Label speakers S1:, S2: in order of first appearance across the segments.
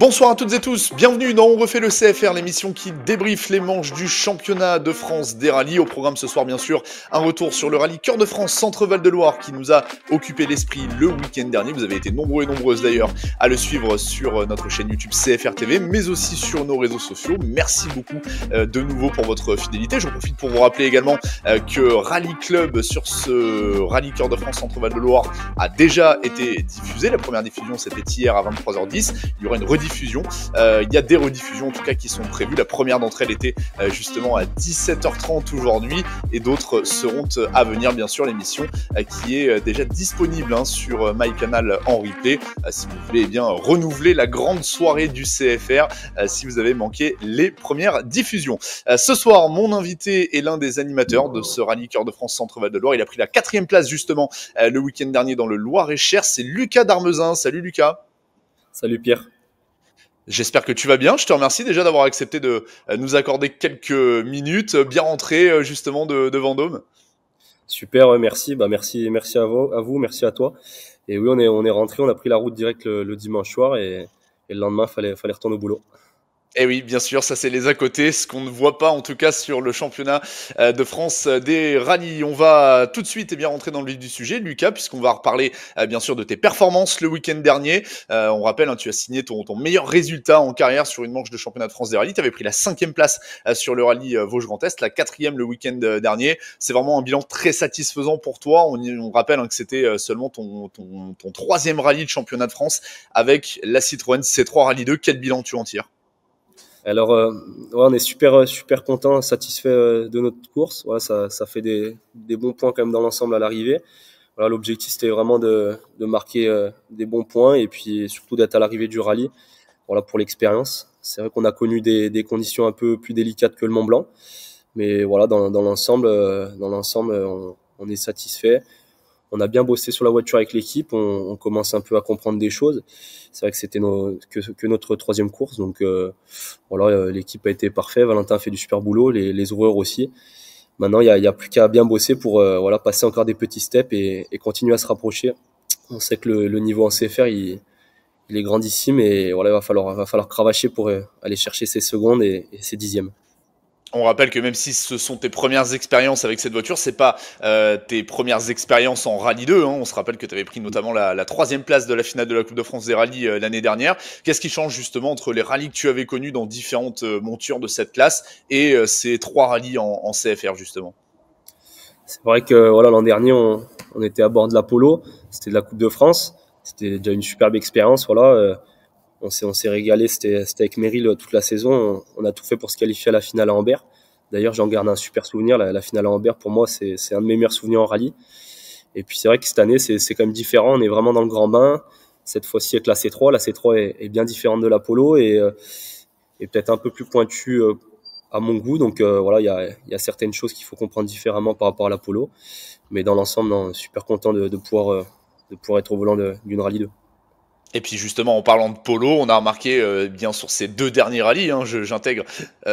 S1: Bonsoir à toutes et tous, bienvenue dans On refait le CFR, l'émission qui débriefe les manches du championnat de France des rallyes. Au programme ce soir bien sûr, un retour sur le rallye Cœur de France Centre-Val de Loire qui nous a occupé l'esprit le week-end dernier. Vous avez été nombreux et nombreuses d'ailleurs à le suivre sur notre chaîne YouTube CFR TV, mais aussi sur nos réseaux sociaux. Merci beaucoup de nouveau pour votre fidélité. J'en profite pour vous rappeler également que Rallye Club sur ce rallye Cœur de France Centre-Val de Loire a déjà été diffusé. La première diffusion c'était hier à 23h10. Il y aura une rediffusion. Il y a des rediffusions en tout cas qui sont prévues. La première d'entre elles était justement à 17h30 aujourd'hui et d'autres seront à venir bien sûr. L'émission qui est déjà disponible sur MyCanal en replay si vous voulez bien renouveler la grande soirée du CFR si vous avez manqué les premières diffusions. Ce soir mon invité est l'un des animateurs de ce rallye Cœur de France Centre-Val de Loire. Il a pris la 4e place justement le week-end dernier dans le Loir-et-Cher. C'est Lucas Darmezin. Salut Lucas.
S2: Salut Pierre.
S1: J'espère que tu vas bien. Je te remercie déjà d'avoir accepté de nous accorder quelques minutes, bien rentré justement de Vendôme.
S2: Super, ouais, merci. Merci à vous, merci à toi. Et oui, on est rentré, on a pris la route direct le dimanche soir et le lendemain, fallait retourner au boulot.
S1: Eh oui, bien sûr, ça c'est les à côté, ce qu'on ne voit pas en tout cas sur le championnat de France des rallyes. On va tout de suite rentrer dans le vif du sujet, Lucas, puisqu'on va reparler bien sûr de tes performances le week-end dernier. On rappelle, tu as signé ton meilleur résultat en carrière sur une manche de championnat de France des rallyes. Tu avais pris la 5e place sur le rallye Vosges-Grand Est, la 4e le week-end dernier. C'est vraiment un bilan très satisfaisant pour toi. On rappelle que c'était seulement ton 3e rallye de championnat de France avec la Citroën C3 Rallye 2. Quel bilan tu en tires?
S2: Alors, ouais, on est super content, satisfait de notre course. Ouais, ça fait des bons points quand même dans l'ensemble à l'arrivée. Voilà, l'objectif c'était vraiment de marquer des bons points et puis surtout d'être à l'arrivée du rallye. Voilà, pour l'expérience. C'est vrai qu'on a connu des conditions un peu plus délicates que le Mont Blanc, mais voilà, dans l'ensemble, on est satisfait. On a bien bossé sur la voiture avec l'équipe, on commence un peu à comprendre des choses. C'est vrai que c'était que notre 3e course, donc voilà, l'équipe a été parfaite. Valentin a fait du super boulot, les ouvreurs aussi. Maintenant, il y a plus qu'à bien bosser pour voilà, passer encore des petits steps et continuer à se rapprocher. On sait que le niveau en CFR, il est grandissime et voilà, il va falloir cravacher pour aller chercher ses secondes et ses dixièmes.
S1: On rappelle que même si ce sont tes premières expériences avec cette voiture, c'est pas tes premières expériences en Rallye 2. On se rappelle que tu avais pris notamment la 3e place de la finale de la Coupe de France des rallyes l'année dernière. Qu'est-ce qui change justement entre les rallyes que tu avais connus dans différentes montures de cette classe et ces 3 rallyes en CFR justement?
S2: C'est vrai que voilà, l'an dernier, on était à bord de l'Apollo. C'était de la Coupe de France. C'était déjà une superbe expérience. Voilà, on s'est régalé, c'était avec Meryl toute la saison. On a tout fait pour se qualifier à la finale à Ambert. D'ailleurs, j'en garde un super souvenir. La finale à Ambert, pour moi, c'est un de mes meilleurs souvenirs en rallye. Et puis, c'est vrai que cette année, c'est quand même différent. On est vraiment dans le grand bain. Cette fois-ci, avec la C3. La C3 est bien différente de l'Apollo et peut-être un peu plus pointue à mon goût. Donc, voilà, il y a certaines choses qu'il faut comprendre différemment par rapport à l'Apollo. Mais dans l'ensemble, super content de pouvoir être au volant d'une Rallye 2.
S1: Et puis justement, en parlant de polo, on a remarqué bien sur ces 2 derniers rallyes, j'intègre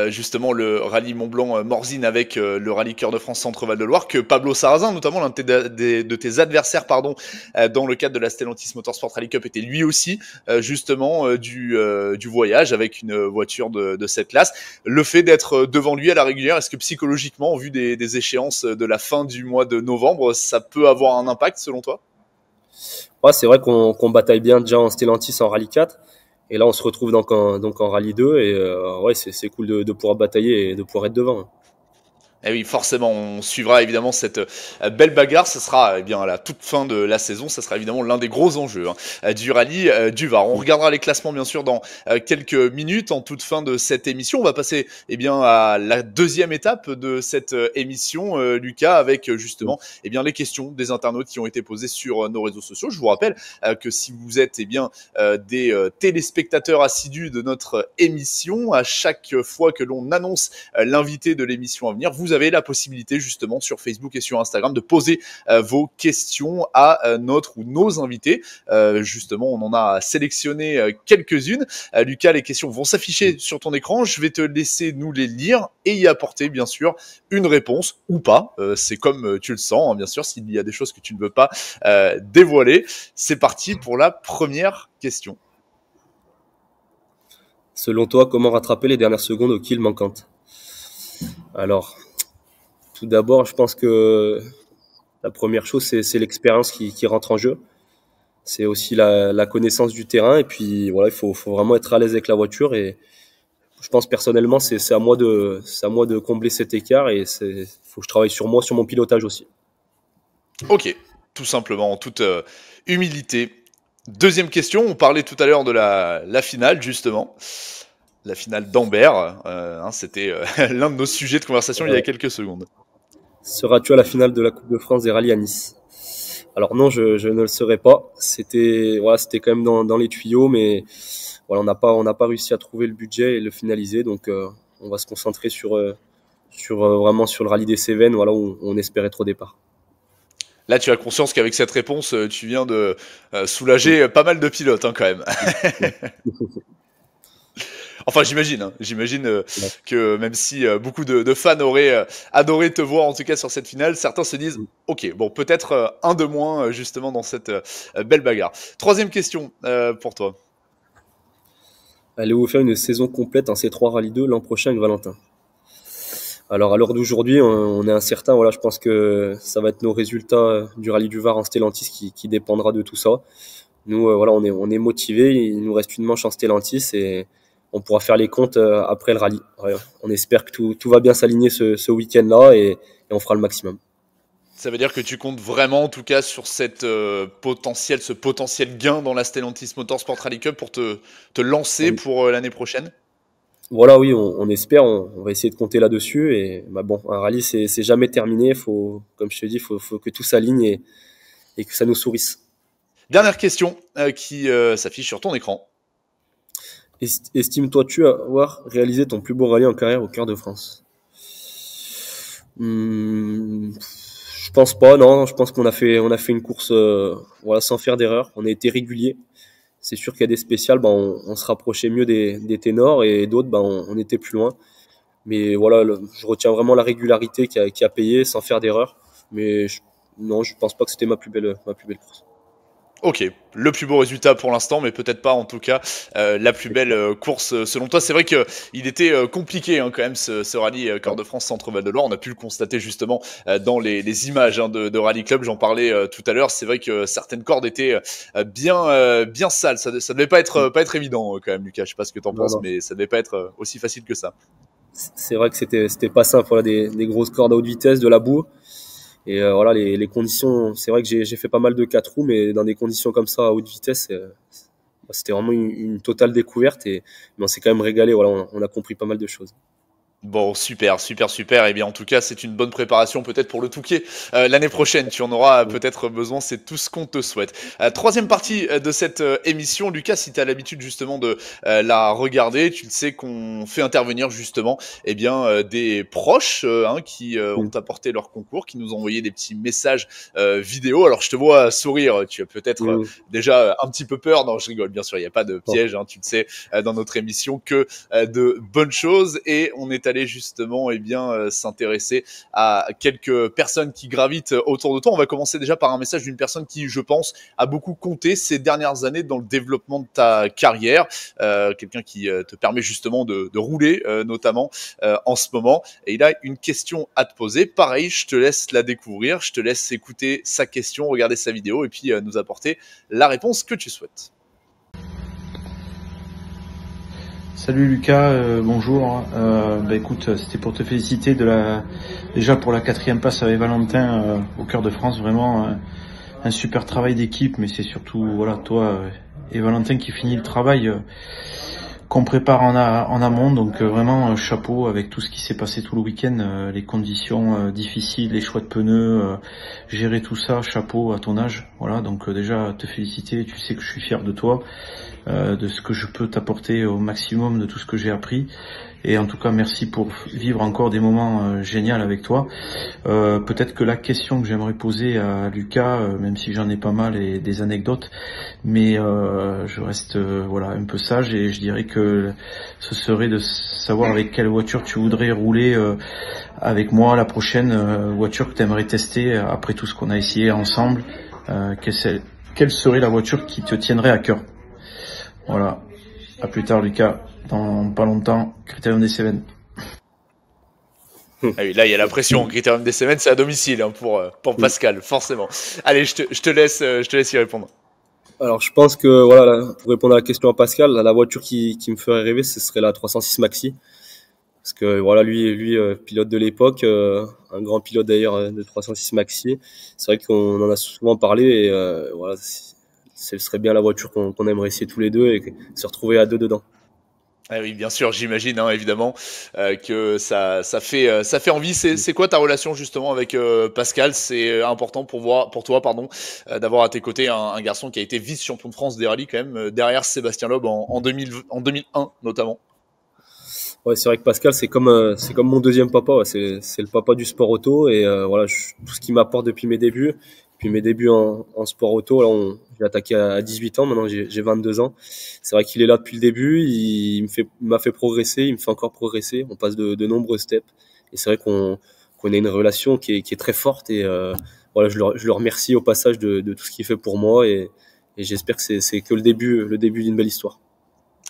S1: justement le rallye Mont-Blanc Morzine avec le rallye Cœur de France Centre-Val de Loire, que Pablo Sarrazin, notamment l'un de tes adversaires dans le cadre de la Stellantis Motorsport Rally Cup, était lui aussi justement du voyage avec une voiture de cette classe. Le fait d'être devant lui à la régulière, est-ce que psychologiquement, au vu des échéances de la fin du mois de novembre, ça peut avoir un impact selon toi?
S2: Ouais, c'est vrai qu'on bataille bien déjà en Stellantis en Rallye 4 et là on se retrouve donc en Rallye 2 et ouais, c'est cool de pouvoir batailler et de pouvoir être devant.
S1: Et oui, forcément, on suivra évidemment cette belle bagarre. Ce sera à la toute fin de la saison. Ça sera évidemment l'un des gros enjeux du rallye du Var. On regardera les classements bien sûr dans quelques minutes en toute fin de cette émission. On va passer à la 2e étape de cette émission, Lucas, avec justement les questions des internautes qui ont été posées sur nos réseaux sociaux. Je vous rappelle que si vous êtes des téléspectateurs assidus de notre émission, à chaque fois que l'on annonce l'invité de l'émission à venir, vous avez la possibilité justement sur Facebook et sur Instagram de poser vos questions à notre ou nos invités. Justement, on en a sélectionné quelques-unes. Lucas, les questions vont s'afficher sur ton écran. Je vais te laisser nous les lire et y apporter bien sûr une réponse ou pas. C'est comme tu le sens, bien sûr, s'il y a des choses que tu ne veux pas dévoiler. C'est parti pour la première question.
S2: Selon toi, comment rattraper les dernières secondes au kill manquantes? Alors, tout d'abord, je pense que la première chose, c'est l'expérience qui rentre en jeu. C'est aussi la connaissance du terrain. Et puis, voilà, faut vraiment être à l'aise avec la voiture. Et je pense personnellement, c'est à moi de combler cet écart. Et faut que je travaille sur moi, sur mon pilotage aussi.
S1: Ok, tout simplement, en toute humilité. Deuxième question, on parlait tout à l'heure de la finale, justement. La finale d'Ambert, c'était l'un de nos sujets de conversation il y a quelques secondes.
S2: Seras-tu à la finale de la Coupe de France des rallyes à Nice? Alors non, je ne le serai pas. C'était quand même dans les tuyaux, mais voilà, on n'a pas réussi à trouver le budget et le finaliser. Donc on va se concentrer vraiment sur le rallye des Cévennes, voilà, où on espère être au départ.
S1: Là, tu as conscience qu'avec cette réponse, tu viens de soulager pas mal de pilotes, quand même. Enfin, j'imagine que même si beaucoup de fans auraient adoré te voir, en tout cas sur cette finale, certains se disent « Ok, bon, peut-être un de moins, justement, dans cette belle bagarre. » Troisième question pour toi.
S2: Allez-vous faire une saison complète en C3 Rallye 2 l'an prochain avec Valentin? Alors à l'heure d'aujourd'hui, on est incertain. Voilà, je pense que ça va être nos résultats du Rallye du Var en Stellantis qui dépendra de tout ça. Nous, voilà, on est motivés. Il nous reste une manche en Stellantis et on pourra faire les comptes après le rallye. Ouais, on espère que tout va bien s'aligner ce week-end-là et on fera le maximum.
S1: Ça veut dire que tu comptes vraiment, en tout cas, sur ce potentiel gain dans la Stellantis Motorsport Rally Cup pour te lancer pour l'année prochaine?
S2: Voilà, oui, on espère. On va essayer de compter là-dessus. Et bah bon, un rallye, c'est jamais terminé. Comme je te dis, faut que tout s'aligne et que ça nous sourisse.
S1: Dernière question qui s'affiche sur ton écran.
S2: Estimes-toi-tu avoir réalisé ton plus beau rallye en carrière au Cœur de France? Je pense pas, non. Je pense qu'on a fait une course voilà, sans faire d'erreur. On a été régulier. C'est sûr qu'il y a des spéciales, on se rapprochait mieux des ténors et d'autres, on était plus loin. Mais voilà, je retiens vraiment la régularité qui a payé sans faire d'erreur. Mais non, je pense pas que c'était ma plus belle course.
S1: Ok, le plus beau résultat pour l'instant, mais peut-être pas en tout cas la plus belle course selon toi. C'est vrai qu'il était compliqué quand même ce rallye Cœur de France Centre-Val de Loire. On a pu le constater justement dans les images de Rally Club. J'en parlais tout à l'heure. C'est vrai que certaines cordes étaient bien sales. Ça devait pas être évident quand même, Lucas. Je sais pas ce que t'en penses, mais ça devait pas être aussi facile que ça.
S2: C'est vrai que c'était pas simple. Voilà, des grosses cordes à haute vitesse, de la boue. Et voilà, les conditions, c'est vrai que j'ai fait pas mal de 4 roues, mais dans des conditions comme ça à haute vitesse, c'était vraiment une totale découverte. Mais on s'est quand même régalé. Voilà, on a compris pas mal de choses.
S1: Bon, super. Eh bien, en tout cas, c'est une bonne préparation peut-être pour le Touquet l'année prochaine. Tu en auras peut-être besoin, c'est tout ce qu'on te souhaite. Troisième partie de cette émission. Lucas, si tu as l'habitude justement de la regarder, tu le sais qu'on fait intervenir justement des proches qui ont apporté leur concours, qui nous ont envoyé des petits messages vidéo. Alors, je te vois sourire, tu as peut-être déjà un petit peu peur. Non, je rigole, bien sûr, il n'y a pas de piège, tu le sais, dans notre émission, que de bonnes choses. Et on est allé justement s'intéresser à quelques personnes qui gravitent autour de toi. On va commencer déjà par un message d'une personne qui, je pense, a beaucoup compté ces dernières années dans le développement de ta carrière. Quelqu'un qui te permet justement de rouler, notamment en ce moment. Et il a une question à te poser. Pareil, je te laisse la découvrir. Je te laisse écouter sa question, regarder sa vidéo et puis nous apporter la réponse que tu souhaites.
S3: Salut Lucas, bonjour. Écoute, c'était pour te féliciter déjà pour la 4e place avec Valentin au Cœur de France. Vraiment un super travail d'équipe, mais c'est surtout voilà toi et Valentin qui finit le travail qu'on prépare en amont. Donc vraiment chapeau avec tout ce qui s'est passé tout le week-end, les conditions difficiles, les choix de pneus, gérer tout ça. Chapeau à ton âge. Voilà, donc déjà te féliciter. Tu sais que je suis fier de toi. De ce que je peux t'apporter au maximum de tout ce que j'ai appris. Et en tout cas, merci pour vivre encore des moments géniaux avec toi. Peut-être que la question que j'aimerais poser à Lucas, même si j'en ai pas mal et des anecdotes, mais je reste un peu sage et je dirais que ce serait de savoir avec quelle voiture tu voudrais rouler avec moi la prochaine voiture que tu aimerais tester après tout ce qu'on a essayé ensemble. Quelle serait la voiture qui te tiendrait à cœur? Voilà. À plus tard, Lucas. dans pas longtemps, Critérium des Cévennes.
S1: Ah oui, là, il y a la pression. Critérium des semaines, c'est à domicile hein, pour Pascal, forcément. Allez, je te laisse y répondre.
S2: Alors, je pense que, voilà, là, pour répondre à la question à Pascal, la voiture qui me ferait rêver, ce serait la 306 Maxi. Parce que, voilà, lui pilote de l'époque, un grand pilote d'ailleurs de 306 Maxi. C'est vrai qu'on en a souvent parlé et, voilà, ce serait bien la voiture qu'on aimerait essayer tous les deux et se retrouver à deux dedans.
S1: Ah oui, bien sûr, j'imagine, hein, évidemment, que ça fait envie. C'est quoi ta relation justement avec Pascal? C'est important pour toi, pardon, d'avoir à tes côtés un garçon qui a été vice-champion de France des rallyes quand même, derrière Sébastien Loeb en 2001 notamment.
S2: Ouais, c'est vrai que Pascal, c'est comme mon deuxième papa. Ouais. C'est le papa du sport auto et voilà, tout ce qu'il m'apporte depuis mes débuts. Puis mes débuts en sport auto, là, j'ai attaqué à 18 ans. Maintenant, j'ai 22 ans. C'est vrai qu'il est là depuis le début. Il m'a fait progresser. Il me fait encore progresser. On passe de nombreux steps. Et c'est vrai qu'on a une relation qui est très forte. Et voilà, je le remercie au passage de tout ce qu'il fait pour moi. Et j'espère que c'est que le début d'une belle histoire.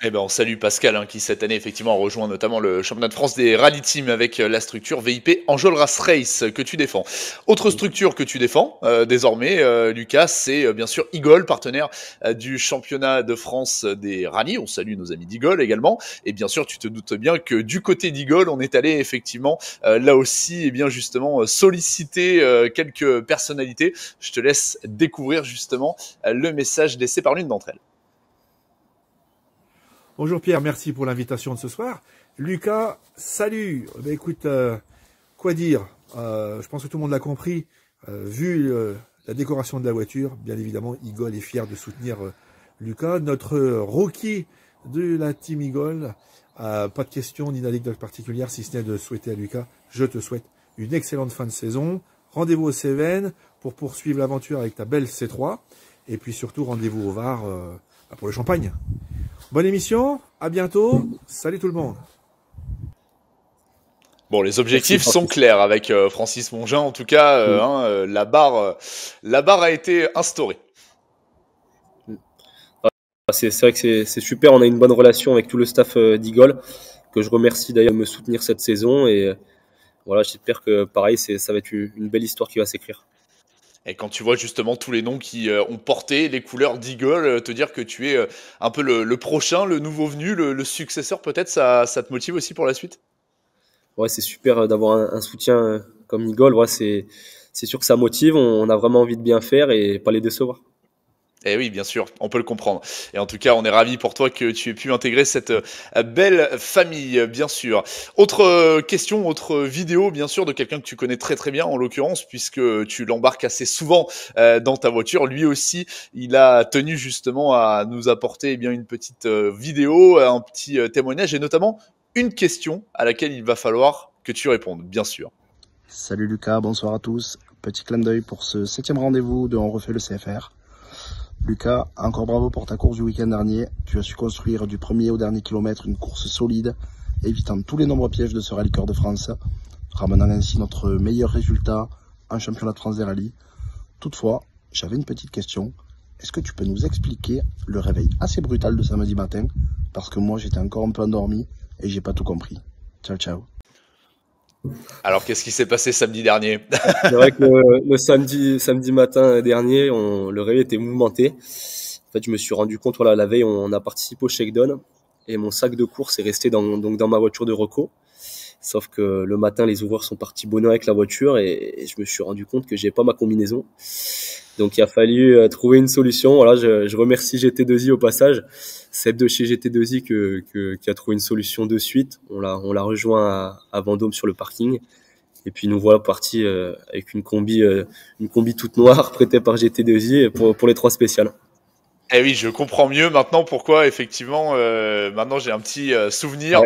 S1: Eh ben, on salue Pascal, hein, qui cette année effectivement a rejoint notamment le championnat de France des rally teams avec la structure VIP Enjolras Race que tu défends. Autre structure que tu défends désormais, Lucas, c'est bien sûr Igol, partenaire du championnat de France des rallyes. On salue nos amis d'Igol également. Et bien sûr, tu te doutes bien que du côté d'Igol, on est allé effectivement là aussi, bien justement, solliciter quelques personnalités. Je te laisse découvrir justement le message laissé par l'une d'entre elles.
S4: Bonjour Pierre, merci pour l'invitation de ce soir. Lucas, salut. Ben écoute, quoi dire je pense que tout le monde l'a compris. Vu la décoration de la voiture, bien évidemment, Igol est fier de soutenir Lucas. Notre rookie de la team Igol, pas de question ni d'anecdote particulière, si ce n'est de souhaiter à Lucas, je te souhaite une excellente fin de saison. Rendez-vous aux Cévennes pour poursuivre l'aventure avec ta belle C3. Et puis surtout, rendez-vous au Var pour le champagne. Bonne émission, à bientôt, salut tout le monde.
S1: Bon, les objectifs sont clairs avec Francis Mongin, en tout cas, la barre a été instaurée.
S2: C'est vrai que c'est super, on a une bonne relation avec tout le staff d'Igol, que je remercie d'ailleurs de me soutenir cette saison et voilà, j'espère que pareil, ça va être une belle histoire qui va s'écrire.
S1: Et quand tu vois justement tous les noms qui ont porté les couleurs d'Eagle, te dire que tu es un peu le prochain, le nouveau venu, le successeur peut-être, ça te motive aussi pour la suite?
S2: Ouais, c'est super d'avoir un soutien comme Eagle. Ouais, c'est sûr que ça motive, on a vraiment envie de bien faire et pas les décevoir.
S1: Eh oui, bien sûr, on peut le comprendre. Et en tout cas, on est ravis pour toi que tu aies pu intégrer cette belle famille, bien sûr. Autre question, autre vidéo, bien sûr, de quelqu'un que tu connais très très bien, en l'occurrence, puisque tu l'embarques assez souvent dans ta voiture. Lui aussi, il a tenu justement à nous apporter bien une petite vidéo, un petit témoignage, et notamment une question à laquelle il va falloir que tu répondes, bien sûr.
S5: Salut Lucas, bonsoir à tous. Petit clin d'œil pour ce 7e rendez-vous de On refait le CFR. Lucas, encore bravo pour ta course du week-end dernier. Tu as su construire du premier au dernier kilomètre une course solide, évitant tous les nombreux pièges de ce Rallye Cœur de France, ramenant ainsi notre meilleur résultat en championnat de France des rallyes. Toutefois, j'avais une petite question. Est-ce que tu peux nous expliquer le réveil assez brutal de samedi matin? Parce que moi, j'étais encore un peu endormi et j'ai pas tout compris. Ciao, ciao.
S1: Alors, qu'est-ce qui s'est passé samedi dernier?
S2: C'est vrai que le samedi matin dernier, le réveil était mouvementé. En fait, je me suis rendu compte, voilà, la veille, on a participé au shakedown et mon sac de course est resté donc dans ma voiture de reco. Sauf que le matin, les ouvreurs sont partis bonheur avec la voiture et je me suis rendu compte que j'ai pas ma combinaison. Donc, il a fallu trouver une solution. Voilà, je remercie GT2I au passage. Seb de chez GT2I qui a trouvé une solution de suite. On l'a rejoint à Vendôme sur le parking. Et puis, nous voilà partis avec une combi toute noire prêtée par GT2I pour les 3 spéciales.
S1: Eh oui, je comprends mieux maintenant pourquoi, effectivement, maintenant j'ai un petit souvenir,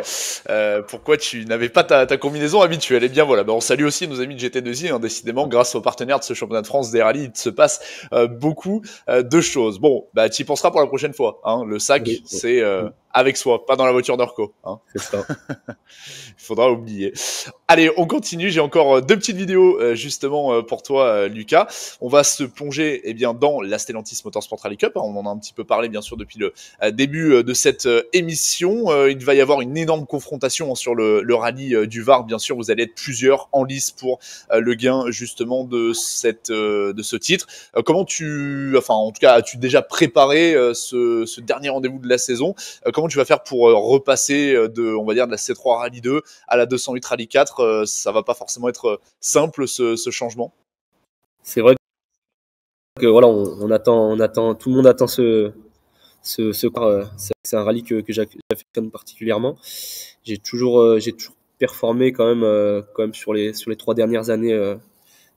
S1: pourquoi tu n'avais pas ta combinaison habituelle. Eh bien voilà, on salue aussi nos amis de GT2I, hein, décidément, grâce aux partenaires de ce championnat de France des rallyes, il se passe beaucoup de choses. Bon, tu y penseras pour la prochaine fois, hein. Le sac, c'est avec soi, pas dans la voiture d'Orco. Hein.
S2: C'est ça.
S1: Il faudra oublier. Allez, on continue. J'ai encore deux petites vidéos justement pour toi, Lucas. On va se plonger dans la Stellantis Motorsport Rally Cup. On en a un petit peu parlé bien sûr depuis le début de cette émission. Il va y avoir une énorme confrontation sur le rallye du Var. Bien sûr, vous allez être plusieurs en lice pour le gain justement de ce titre. Comment en tout cas, as-tu déjà préparé ce dernier rendez-vous de la saison? Comment tu vas faire pour repasser de la C3 Rally 2 à la 208 Rally 4? Ça va pas forcément être simple ce changement.
S2: C'est vrai que voilà, on attend, tout le monde attend c'est un rallye que j'affectionne particulièrement. J'ai toujours performé quand même sur les 3 dernières années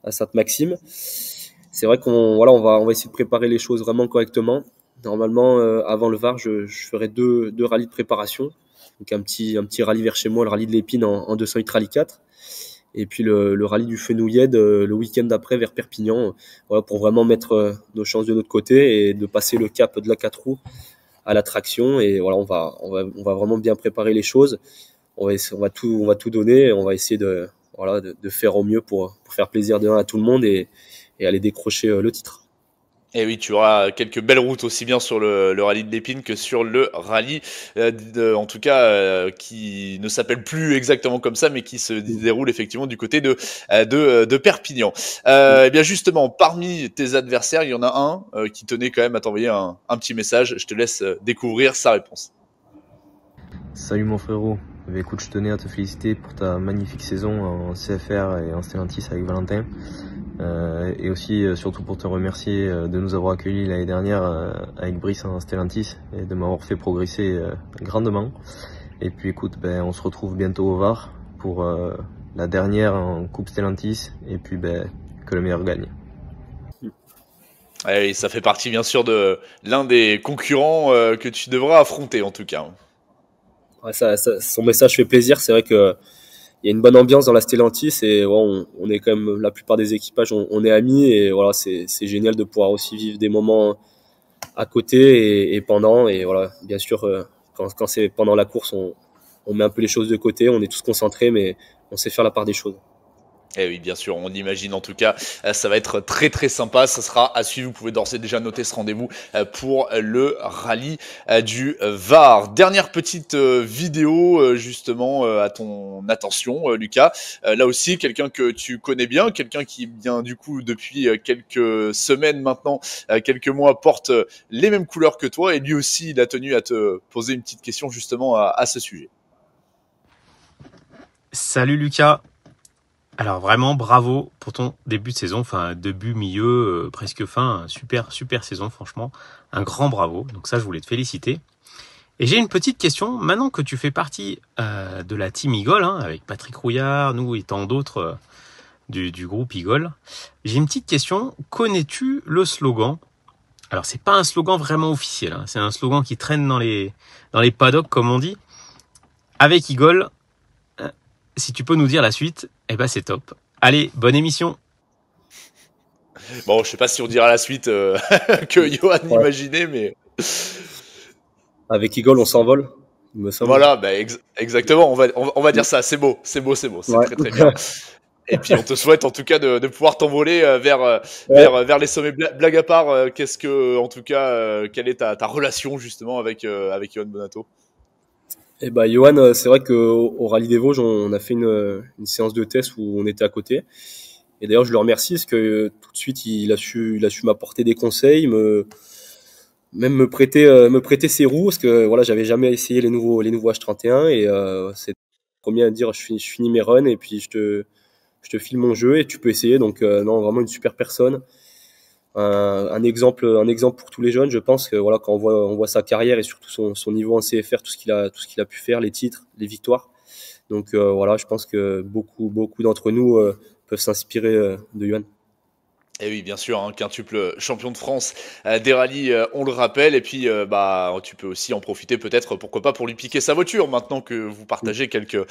S2: à Sainte-Maxime. C'est vrai qu'on va essayer de préparer les choses vraiment correctement. Normalement, avant le Var, je ferai deux rallyes de préparation. Donc un petit rallye vers chez moi, le rallye de l'Épine en 208 Rally 4. Et puis le rallye du Fenouillède le week-end d'après vers Perpignan. Voilà, pour vraiment mettre nos chances de notre côté et de passer le cap de la 4 roues à la traction. Et voilà, on va vraiment bien préparer les choses. On va tout donner et on va essayer de faire au mieux pour faire plaisir à tout le monde et aller décrocher le titre.
S1: Et oui, tu auras quelques belles routes aussi bien sur le rallye de l'Épine que sur le rallye, en tout cas, qui ne s'appelle plus exactement comme ça, mais qui se déroule effectivement du côté de Perpignan. Et bien justement, parmi tes adversaires, il y en a un qui tenait quand même à t'envoyer un petit message. Je te laisse découvrir sa réponse.
S6: Salut mon frérot. Écoute, je tenais à te féliciter pour ta magnifique saison en CFR et en Stellantis avec Valentin. Et aussi surtout pour te remercier de nous avoir accueillis l'année dernière avec Brice en Stellantis et de m'avoir fait progresser grandement. Et puis écoute, on se retrouve bientôt au Var pour la dernière en Coupe Stellantis et puis que le meilleur gagne.
S1: Et ça fait partie bien sûr de l'un des concurrents que tu devras affronter en tout cas.
S2: Ouais, son message fait plaisir. C'est vrai que il y a une bonne ambiance dans la Stellantis et on est quand même, la plupart des équipages, on est amis et voilà, c'est génial de pouvoir aussi vivre des moments à côté et pendant. Et voilà, bien sûr, quand c'est pendant la course, on met un peu les choses de côté, on est tous concentrés, mais on sait faire la part des choses.
S1: Eh oui, bien sûr, on imagine en tout cas, ça va être très très sympa, ça sera à suivre, vous pouvez d'ores et déjà noter ce rendez-vous pour le rallye du Var. Dernière petite vidéo justement à ton attention Lucas, là aussi quelqu'un que tu connais bien, quelqu'un qui bien du coup depuis quelques semaines maintenant, quelques mois porte les mêmes couleurs que toi et lui aussi il a tenu à te poser une petite question justement à ce sujet.
S7: Salut Lucas. Alors vraiment bravo pour ton début de saison, enfin début, milieu, presque fin, super saison franchement, un grand bravo, donc ça je voulais te féliciter. Et j'ai une petite question, maintenant que tu fais partie de la team Eagle, avec Patrick Rouillard, nous et tant d'autres du groupe Eagle, j'ai une petite question, connais-tu le slogan? Alors c'est pas un slogan vraiment officiel, c'est un slogan qui traîne dans les paddocks comme on dit, avec Eagle. Si tu peux nous dire la suite, c'est top. Allez, bonne émission.
S1: Bon, je sais pas si on dira la suite que Johan imaginait, mais...
S2: Avec Eagle, on s'envole.
S1: Voilà, exactement, on va dire ça, c'est beau, c'est ouais. Très bien. Et puis on te souhaite en tout cas de pouvoir t'envoler vers les sommets. Blague à part, qu'est-ce que, en tout cas, quelle est ta relation justement avec Johan Bonato?
S2: Eh Johan, c'est vrai qu'au Rallye des Vosges, on a fait une séance de test où on était à côté. Et d'ailleurs, je le remercie parce que tout de suite, il a su m'apporter des conseils, même me prêter ses roues parce que voilà, j'avais jamais essayé les nouveaux H31 et c'est le premier à dire je finis mes runs et puis je te file mon jeu et tu peux essayer. Donc non, vraiment une super personne. Un exemple pour tous les jeunes. Je pense que voilà, quand on voit sa carrière et surtout son niveau en CFR, tout ce qu'il a pu faire, les titres, les victoires. Donc voilà, je pense que beaucoup d'entre nous peuvent s'inspirer de Johan.
S1: Et oui, bien sûr, hein, quintuple champion de France des rallyes, on le rappelle. Et puis, tu peux aussi en profiter peut-être, pourquoi pas, pour lui piquer sa voiture, maintenant que vous partagez quelques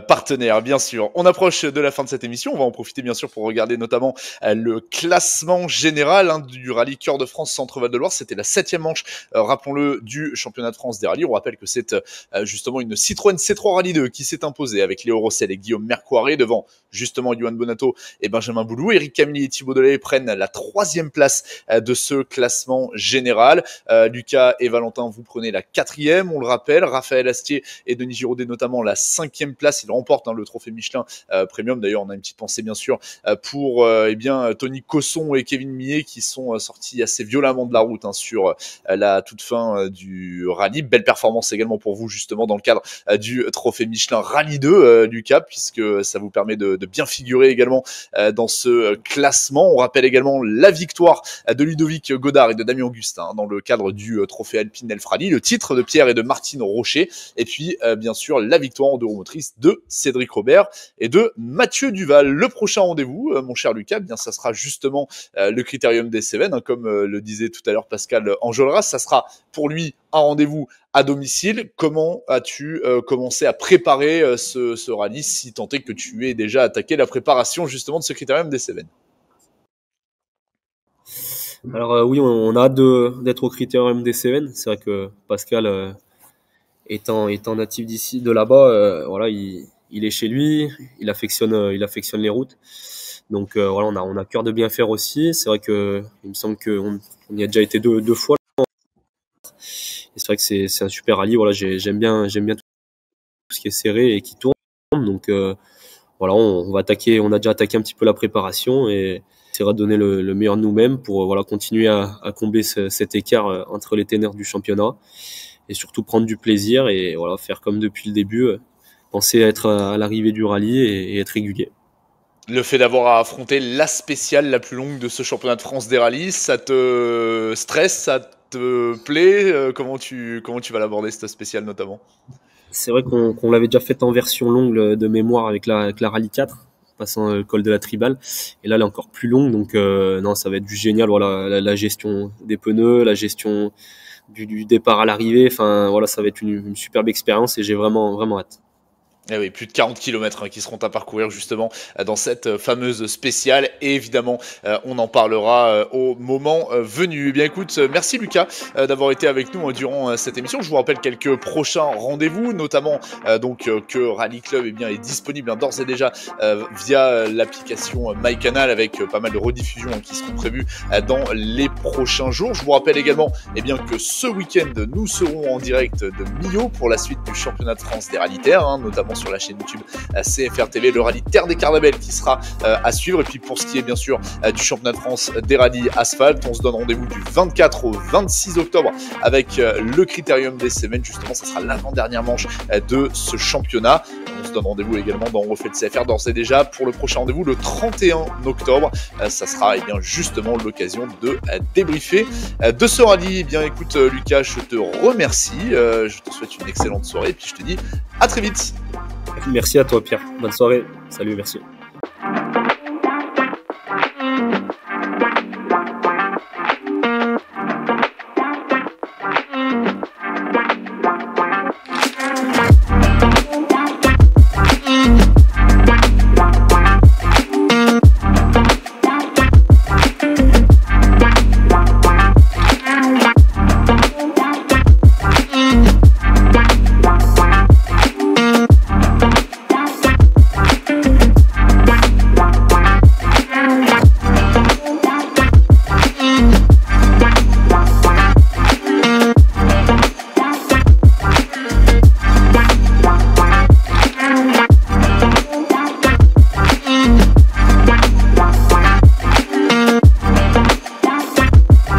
S1: partenaires, bien sûr. On approche de la fin de cette émission. On va en profiter, bien sûr, pour regarder notamment le classement général du rallye Cœur de France Centre-Val de Loire. C'était la 7e manche, rappelons-le, du championnat de France des rallyes. On rappelle que c'est justement une Citroën C3 Rallye 2 qui s'est imposée avec Léo Rossel et Guillaume Mercoiré devant justement Johan Bonato et Benjamin Boulou. Eric Camilly et Thibaut Delay prennent la 3e place de ce classement général. Lucas et Valentin, vous prenez la 4e, on le rappelle. Raphaël Astier et Denis Giraudet notamment la 5e place. Ils remportent le trophée Michelin Premium. D'ailleurs, on a une petite pensée bien sûr pour Tony Cosson et Kevin Millet qui sont sortis assez violemment de la route sur la toute fin du rallye. Belle performance également pour vous justement dans le cadre du trophée Michelin Rallye 2, Lucas, puisque ça vous permet de bien figurer également dans ce classement. On rappelle également la victoire de Ludovic Godard et de Damien Augustin dans le cadre du trophée Alpine Elf Rally, le titre de Pierre et de Martine Rocher, et puis bien sûr la victoire en deux roues motrices de Cédric Robert et de Mathieu Duval. Le prochain rendez-vous, mon cher Lucas, bien ça sera justement le Critérium des Cévennes, comme le disait tout à l'heure Pascal Enjolras. Ça sera pour lui un rendez-vous à domicile. Comment as-tu commencé à préparer ce rallye, si tant est que tu aies déjà attaqué la préparation justement de ce Critérium des Cévennes?
S2: Alors oui, on a hâte d'être au Critérium des Cévennes. C'est vrai que Pascal, étant natif d'ici, de là-bas, voilà, il est chez lui, il affectionne les routes. Donc voilà, on a cœur de bien faire aussi. C'est vrai que il me semble qu'on y a déjà été deux fois. Et c'est vrai que c'est un super rallye. Voilà, j'aime bien tout ce qui est serré et qui tourne. Donc voilà, on va attaquer. On a déjà attaqué un petit peu la préparation et on essaiera de donner le meilleur de nous-mêmes pour voilà continuer à combler cet écart entre les ténors du championnat et surtout prendre du plaisir et voilà faire comme depuis le début, penser à être à l'arrivée du rallye et être régulier.
S1: Le fait d'avoir à affronter la spéciale la plus longue de ce championnat de France des rallyes, ça te stresse, ça te plaît? Comment tu vas l'aborder cette spéciale notamment?
S2: C'est vrai qu'on l'avait déjà fait en version longue de mémoire avec la Rallye 4, passant le col de la Tribal. Et là, elle est encore plus longue, donc non, ça va être du génial. Voilà, la gestion des pneus, la gestion du départ à l'arrivée. Enfin, voilà, ça va être une superbe expérience et j'ai vraiment hâte.
S1: Eh oui, plus de 40 km qui seront à parcourir justement dans cette fameuse spéciale. Et évidemment, on en parlera au moment venu. Eh bien écoute, merci Lucas d'avoir été avec nous durant cette émission. Je vous rappelle quelques prochains rendez-vous, notamment que Rally Club est disponible d'ores et déjà via l'application MyCanal avec pas mal de rediffusions qui seront prévues dans les prochains jours. Je vous rappelle également que ce week-end, nous serons en direct de Millau pour la suite du championnat de France des rallyes terres, notamment sur la chaîne YouTube CFR TV, le rallye Terre des Carnabelles qui sera à suivre. Et puis pour ce qui est bien sûr du championnat de France des rallyes asphalte, on se donne rendez-vous du 24 au 26 octobre avec le Critérium des Cévennes. Justement, ça sera l'avant-dernière manche de ce championnat. On se donne rendez-vous également dans On refait le CFR d'ores et déjà pour le prochain rendez-vous le 31 octobre. Ça sera justement l'occasion de débriefer de ce rallye. Écoute Lucas, je te remercie. Je te souhaite une excellente soirée et puis je te dis à très vite.
S2: Merci à toi Pierre. Bonne soirée. Salut, merci.